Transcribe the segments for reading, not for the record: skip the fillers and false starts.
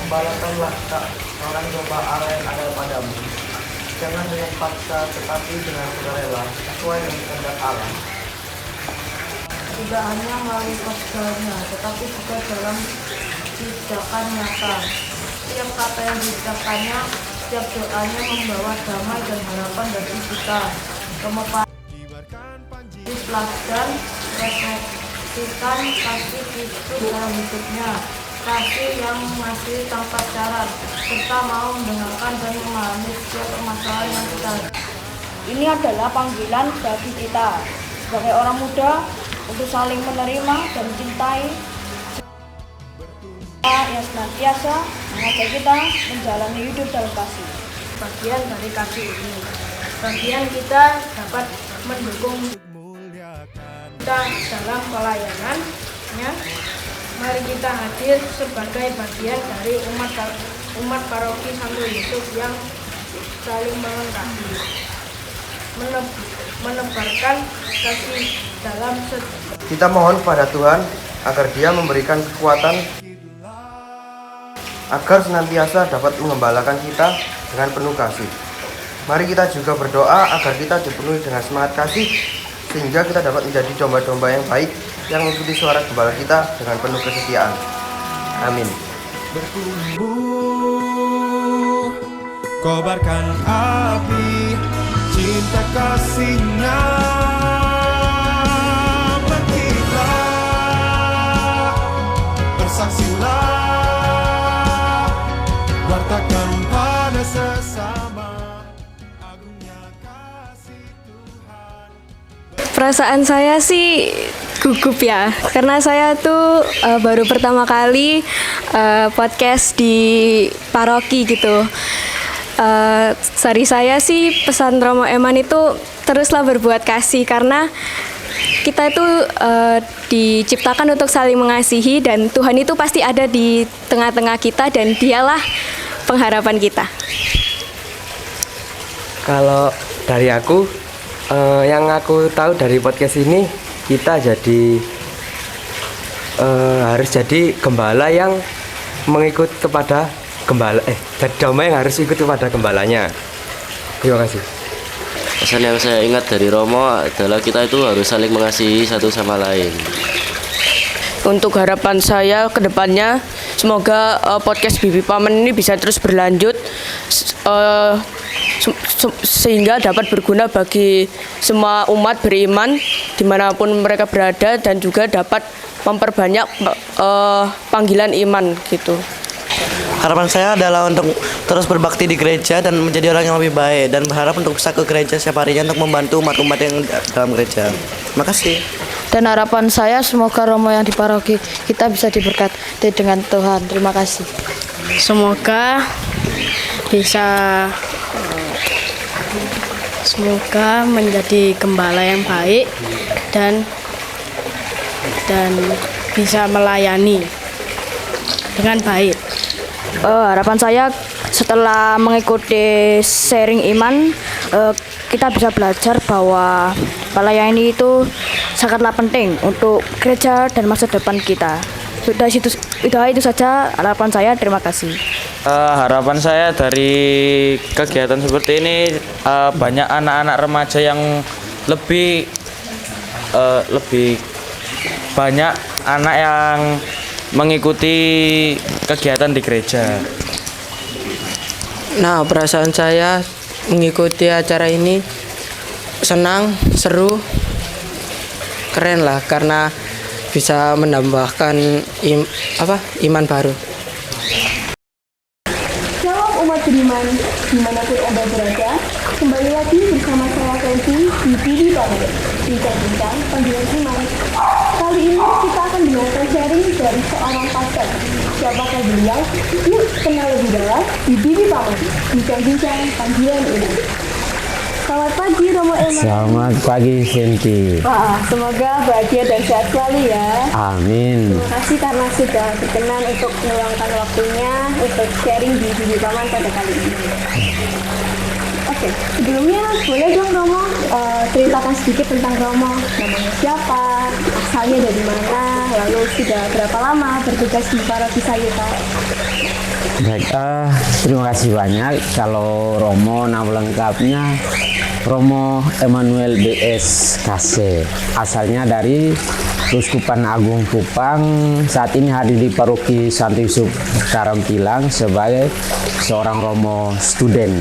Gembalakanlah orang domba Allah yang ada padamu, jangan dengan paksa tetapi dengan sukarela, sesuai dengan kehendak Allah. Tidak hanya melalui khotbahnya, tetapi juga dalam tindakan nyata. Setiap kata yang diucapkannya, setiap doanya membawa damai dan harapan bagi kita. Kemepahan teladan refleksikan kasih Kristus dalam hidupnya, kasih yang masih tanpa syarat, serta mau mendengarkan dan memahami setiap permasalahan yang kita. Ini adalah panggilan bagi kita sebagai orang muda untuk saling menerima dan mencintai, yang senantiasa mengajak kita menjalani hidup dalam kasih. Bagian dari kasih ini, bagian kita dapat mendukung kita dalam pelayanannya. Mari kita hadir sebagai bagian dari umat paroki Santo Yusuf yang saling melengkapi, menebarkan kasih dalam Kita mohon pada Tuhan agar Dia memberikan kekuatan agar senantiasa dapat mengembalakan kita dengan penuh kasih. Mari kita juga berdoa agar kita dipenuhi dengan semangat kasih, sehingga kita dapat menjadi domba-domba yang baik yang mengikuti suara gembala kita dengan penuh kesetiaan. Amin. Bertumbuh, kobarkan api cinta kasihnya, berkibar, bersaksilah, wartakan pada sesama agungnya kasih Tuhan. Perasaan saya sih gugup ya, karena saya tuh baru pertama kali podcast di paroki gitu. Dari saya sih pesan Romo Eman itu teruslah berbuat kasih, karena kita itu diciptakan untuk saling mengasihi, dan Tuhan itu pasti ada di tengah-tengah kita dan Dialah pengharapan kita. Kalau dari aku, yang aku tahu dari podcast ini, kita jadi harus jadi gembala yang mengikut kepada gembala, jadi domba yang harus ikut kepada gembalanya. Terima kasih. Pesan yang saya ingat dari Romo adalah kita itu harus saling mengasihi satu sama lain. Untuk harapan saya ke depannya, semoga podcast Bibi Paman ini bisa terus berlanjut sehingga dapat berguna bagi semua umat beriman dimanapun mereka berada, dan juga dapat memperbanyak panggilan iman gitu. Harapan saya adalah untuk terus berbakti di gereja dan menjadi orang yang lebih baik, dan berharap untuk bisa ke gereja setiap harinya untuk membantu umat-umat yang dalam gereja. Terima kasih. Dan harapan saya semoga Romo yang di paroki kita bisa diberkati dengan Tuhan. Terima kasih. Semoga menjadi gembala yang baik dan bisa melayani dengan baik. Harapan saya setelah mengikuti sharing iman, kita bisa belajar bahwa pelayanan itu sangatlah penting untuk gereja dan masa depan kita. Sudah itu saja harapan saya. Terima kasih. Harapan saya dari kegiatan seperti ini, banyak anak-anak remaja yang lebih banyak anak yang mengikuti kegiatan di gereja. Nah, perasaan saya mengikuti acara ini senang, seru, keren lah, karena bisa menambahkan iman baru. Shalom umat beriman, dimanapun Anda berada, kembali lagi bersama saya Kelvin di Bibi Paman, bincang-bincang panggilan iman. Kali ini kita akan mendengarkan sharing dari seorang pastor. Siapakah beliau? Yuk kenal lebih dalam di Bibi Paman, bincang-bincang panggilan iman. Selamat pagi Romo Eman. Selamat pagi Sinti. Wah, semoga bahagia dan sehat selalu ya. Amin. Terima kasih karena sudah berkenan untuk meluangkan waktunya untuk sharing di Bibi Paman pada kali ini. Oke, sebelumnya boleh dong Romo ceritakan sedikit tentang Romo. Namanya siapa, asalnya dari mana, lalu sudah berapa lama bertugas di paroki Sayuta? Baik, terima kasih banyak. Kalau Romo nama lengkapnya Romo Emmanuel B.S. Kase. Asalnya dari Uskupan Agung Kupang. Saat ini hadir di Paroki Santo Yusuf Karampilang sebagai seorang Romo student.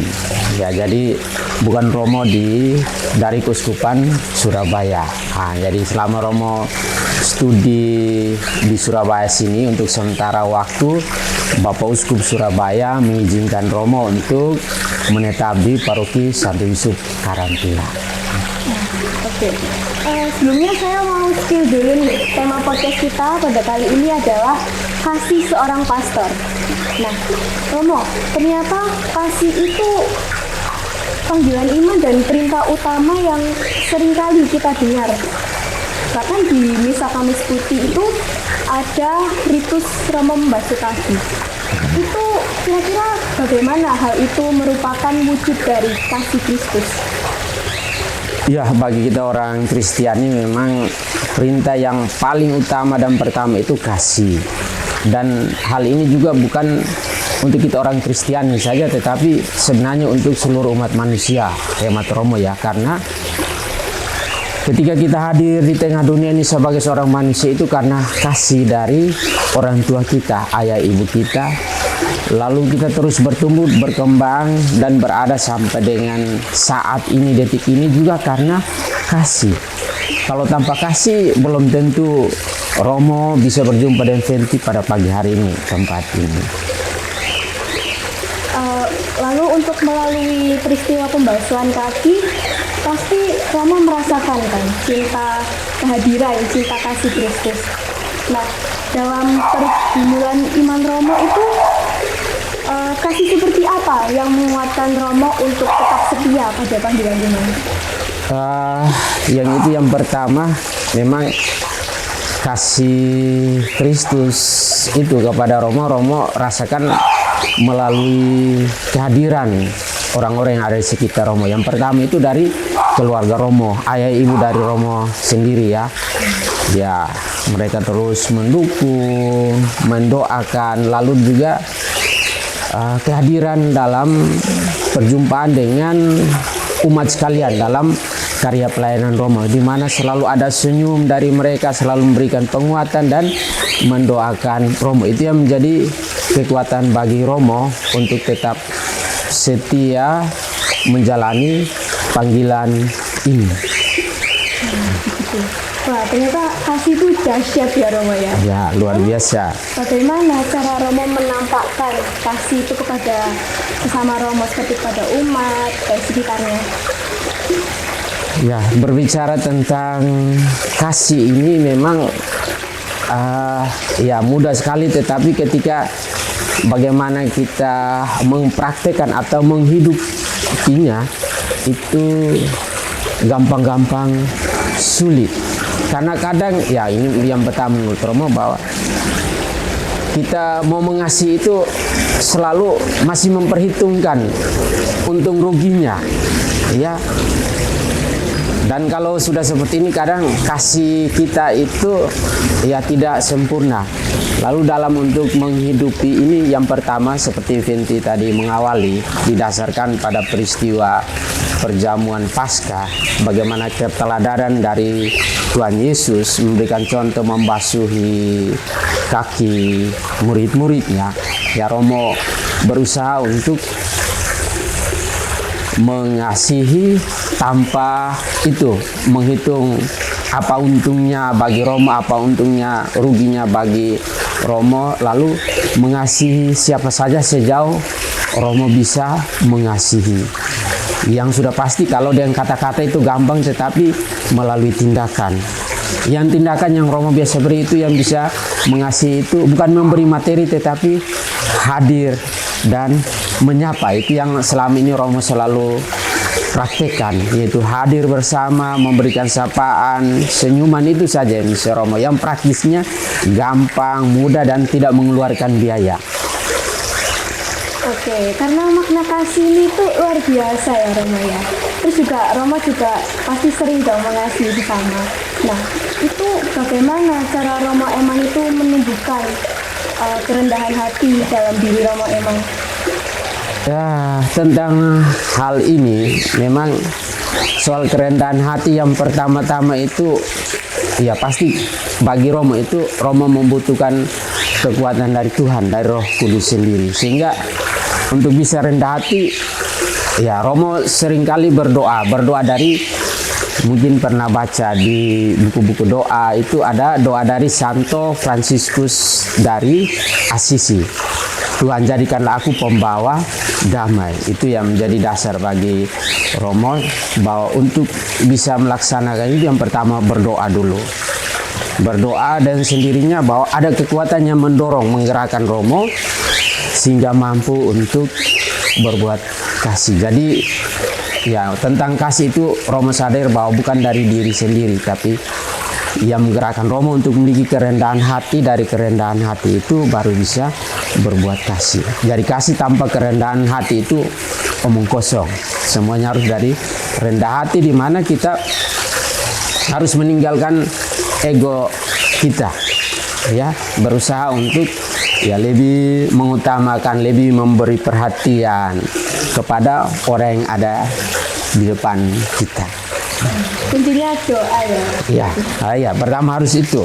Ya, jadi bukan Romo dari Keuskupan Surabaya. Nah, jadi selama Romo studi di Surabaya sini untuk sementara waktu, Bapak Uskup Surabaya mengizinkan Romo untuk menetap di Paroki Santo Yusuf Karampilang. Oke. Sebelumnya saya mau spill dulu nih. Tema podcast kita pada kali ini adalah kasih seorang pastor. Nah, Romo, ternyata kasih itu panggilan iman dan perintah utama yang seringkali kita dengar. Bahkan di Misa Kamis Putih itu ada ritus Romo membasuh kaki. Itu kira-kira bagaimana hal itu merupakan wujud dari kasih Kristus? Ya, bagi kita orang Kristiani memang perintah yang paling utama dan pertama itu kasih. Dan hal ini juga bukan untuk kita orang Kristiani saja, tetapi sebenarnya untuk seluruh umat manusia, hemat Romo ya. Karena ketika kita hadir di tengah dunia ini sebagai seorang manusia itu karena kasih dari orang tua kita, ayah ibu kita. Lalu kita terus bertumbuh, berkembang, dan berada sampai dengan saat ini, detik ini juga karena kasih. Kalau tanpa kasih, belum tentu Romo bisa berjumpa dengan Fenty pada pagi hari ini, tempat ini. Lalu untuk melalui peristiwa pembasuhan kaki, pasti Romo merasakan kan cinta kehadiran, cinta kasih Kristus. Nah, dalam pergumulan iman Romo itu kasih seperti apa yang menguatkan Romo untuk tetap setia pada panggilan iman? Yang itu yang pertama memang kasih Kristus itu kepada Romo. Romo rasakan melalui kehadiran orang-orang yang ada di sekitar Romo. Yang pertama itu dari keluarga Romo, ayah ibu dari Romo sendiri ya. Ya, mereka terus mendukung, mendoakan, lalu juga kehadiran dalam perjumpaan dengan umat sekalian dalam karya pelayanan Romo, di mana selalu ada senyum dari mereka, selalu memberikan penguatan dan mendoakan Romo. Itu yang menjadi kekuatan bagi Romo untuk tetap setia menjalani panggilan ini. Wah, ternyata kasih itu dahsyat ya Romo ya. Ya, luar biasa. Bagaimana cara Romo menampakkan kasih itu kepada sesama Romo seperti pada umat dan sekitarnya? Ya, berbicara tentang kasih ini memang ya mudah sekali, tetapi ketika bagaimana kita mempraktekkan atau menghidupinya itu gampang-gampang sulit. Karena kadang ya ini yang pertama menurut Romo bahwa kita mau mengasihi itu selalu masih memperhitungkan untung ruginya ya. Dan kalau sudah seperti ini kadang kasih kita itu ya tidak sempurna. Lalu dalam untuk menghidupi ini yang pertama seperti Fenty tadi mengawali didasarkan pada peristiwa perjamuan Paskah, bagaimana keteladanan dari Tuhan Yesus memberikan contoh membasuhi kaki murid-muridnya. Ya, Romo berusaha untuk mengasihi tanpa itu menghitung apa untungnya bagi Romo, apa untungnya ruginya bagi Romo, lalu mengasihi siapa saja sejauh Romo bisa mengasihi. Yang sudah pasti kalau dengan kata-kata itu gampang, tetapi melalui tindakan. Yang tindakan yang Romo biasa beri itu yang bisa mengasihi itu bukan memberi materi tetapi hadir dan menyapa. Itu yang selama ini Romo selalu praktekkan, yaitu hadir bersama, memberikan sapaan, senyuman, itu saja yang bisa Romo. Yang praktisnya gampang, mudah, dan tidak mengeluarkan biaya. Oke, karena makna kasih ini tuh luar biasa ya Romo ya. Terus juga Romo juga pasti sering dong mengasihi bersama. Nah, itu bagaimana cara Romo Eman itu menumbuhkan kerendahan hati dalam diri Romo Emang? Ya, tentang hal ini memang soal kerendahan hati yang pertama-tama itu ya pasti bagi Romo itu Romo membutuhkan kekuatan dari Tuhan, dari Roh Kudus sendiri, sehingga untuk bisa rendah hati ya Romo seringkali berdoa dari mungkin pernah baca di buku-buku doa itu ada doa dari Santo Fransiskus dari Assisi. Tuhan jadikanlah aku pembawa damai. Itu yang menjadi dasar bagi Romo bahwa untuk bisa melaksanakan itu yang pertama berdoa dulu. Berdoa dan sendirinya bahwa ada kekuatan yang mendorong, menggerakkan Romo sehingga mampu untuk berbuat kasih. Jadi ya tentang kasih itu Romo sadar bahwa bukan dari diri sendiri, tapi yang menggerakkan Romo untuk memiliki kerendahan hati. Dari kerendahan hati itu baru bisa berbuat kasih. Jadi kasih tanpa kerendahan hati itu omong kosong. Semuanya harus dari rendah hati, di mana kita harus meninggalkan ego kita, ya, berusaha untuk ya lebih mengutamakan, lebih memberi perhatian kepada orang yang ada di depan kita. Kuncinya doa ya. Ya, pertama harus itu.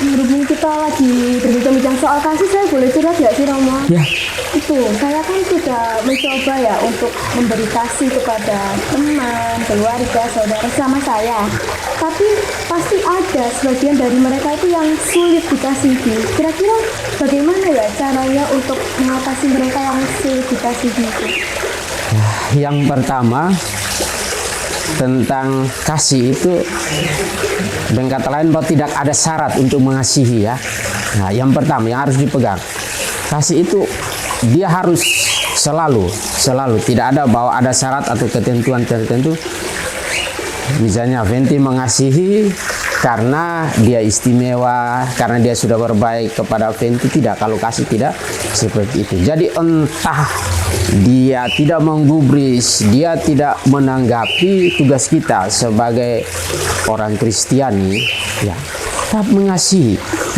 Berhubung kita lagi berbincang soal kasih, saya boleh curhat nggak sih Romo? Ya. Itu, saya kan sudah mencoba ya untuk memberi kasih kepada teman, keluarga, saudara sama saya. Tapi pasti ada sebagian dari mereka itu yang sulit dikasihi. Kira-kira bagaimana ya caranya untuk mengatasi mereka yang sulit dikasihi itu? Yang pertama tentang kasih itu dengan kata lain bahwa tidak ada syarat untuk mengasihi ya. Nah, yang pertama yang harus dipegang, kasih itu dia harus selalu tidak ada bahwa ada syarat atau ketentuan tertentu. Misalnya Venti mengasihi karena dia istimewa, karena dia sudah berbaik kepada Venti. Tidak, kalau kasih tidak seperti itu. Jadi entah dia tidak menggubris, dia tidak menanggapi tugas kita sebagai orang Kristiani, ya, tetap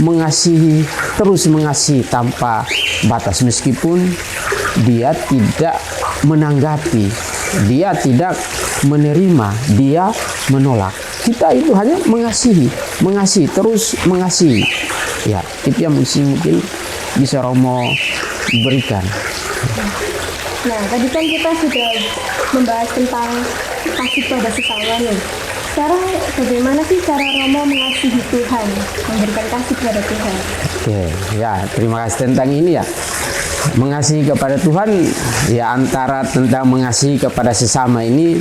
mengasihi, terus mengasihi tanpa batas, meskipun dia tidak menanggapi, dia tidak menerima, dia menolak. Kita itu hanya mengasihi, terus mengasihi. Ya, itu yang mungkin bisa Romo berikan. Nah, tadi kan kita sudah membahas tentang kasih pada sesama nih. Sekarang bagaimana sih cara Romo mengasihi Tuhan, memberikan kasih kepada Tuhan? Oke, ya, terima kasih tentang ini ya. Mengasihi kepada Tuhan, ya antara tentang mengasihi kepada sesama ini,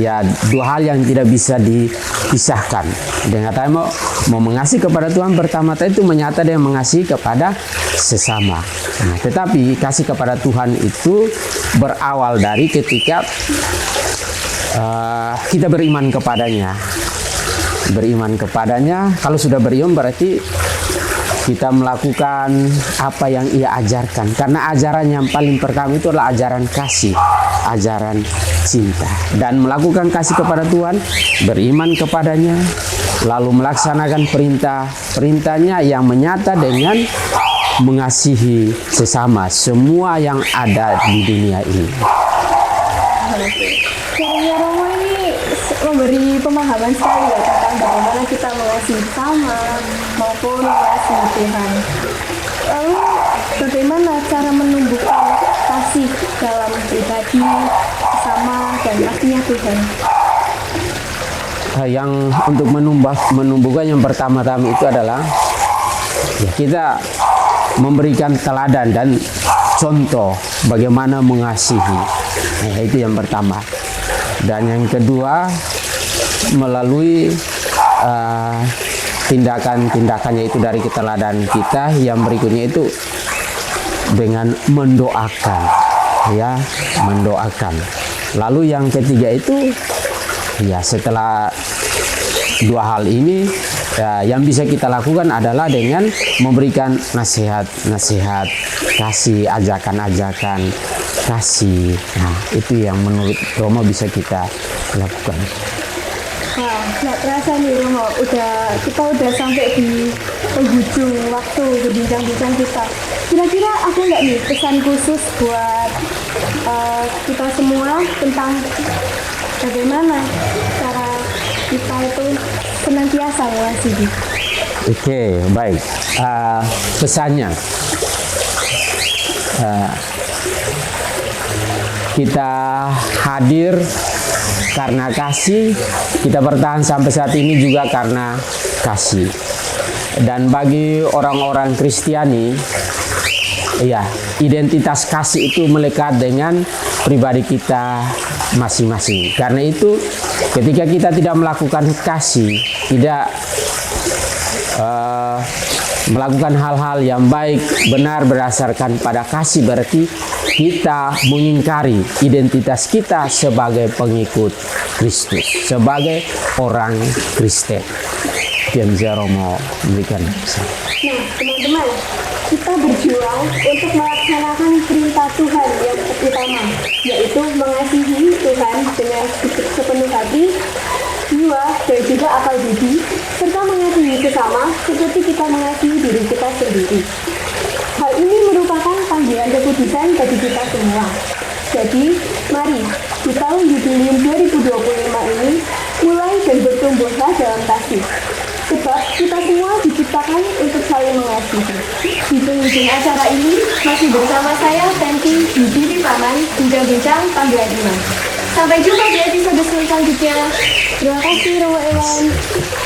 ya dua hal yang tidak bisa dipisahkan. Dengan kata mau mengasihi kepada Tuhan, pertama itu menyata dia mengasihi kepada sesama. Nah, tetapi kasih kepada Tuhan itu berawal dari ketika kita beriman kepadanya. Beriman kepadanya, kalau sudah beriman berarti kita melakukan apa yang ia ajarkan. Karena ajaran yang paling pertama itu adalah ajaran kasih, ajaran cinta. Dan melakukan kasih kepada Tuhan, beriman kepadanya, lalu melaksanakan perintahnya yang menyata dengan mengasihi sesama, semua yang ada di dunia ini. Caranya Romo ini memberi pemahaman sekali ya tentang bagaimana kita mengasihi sesama maupun mengasihi Tuhan. Lalu bagaimana cara menumbuhkan kasih dalam pribadi, sesama, dan pastinya Tuhan? Yang untuk menumbuhkan yang pertama-tama itu adalah ya, kita memberikan teladan dan contoh bagaimana mengasihi. Nah, itu yang pertama. Dan yang kedua, melalui tindakan-tindakannya itu dari keteladanan kita. Yang berikutnya itu dengan mendoakan, ya, mendoakan. Lalu yang ketiga itu ya setelah dua hal ini, ya, yang bisa kita lakukan adalah dengan memberikan nasihat, kasih, ajakan-ajakan kasih. Nah, itu yang menurut Romo bisa kita lakukan. Wah, nggak terasa nih Romo, kita udah sampai di penghujung waktu berbincang-bincang kita. Kira-kira ada nggak nih pesan khusus buat kita semua tentang bagaimana cara kita itu senantiasa mengasihi? Oke, baik. Pesannya, kita hadir karena kasih, kita bertahan sampai saat ini juga karena kasih. Dan bagi orang-orang Kristiani, ya, identitas kasih itu melekat dengan pribadi kita masing-masing. Karena itu, ketika kita tidak melakukan kasih, tidak melakukan hal-hal yang baik, benar berdasarkan pada kasih, berarti kita mengingkari identitas kita sebagai pengikut Kristus, sebagai orang Kristen. Yang bisa Romo memberikan. Nah, teman-teman, kita berjuang untuk melaksanakan perintah Tuhan yang utama, yaitu mengasihi Tuhan dengan sepenuh hati, jiwa, dan juga akal budi, serta mengasihi sesama seperti kita mengasihi diri kita sendiri. Hal ini merupakan panggilan kekudusan bagi kita semua. Jadi, mari di tahun Jubilium 2025 ini mulai dan bertumbuhlah dalam kasih. Sebab kita semua diciptakan untuk saling mengasihi. Di penghujung acara ini masih bersama saya Tenti di TV Paman, bincang-bincang panggilan iman. Sampai jumpa di episode selanjutnya. Terima kasih Romo Ewan.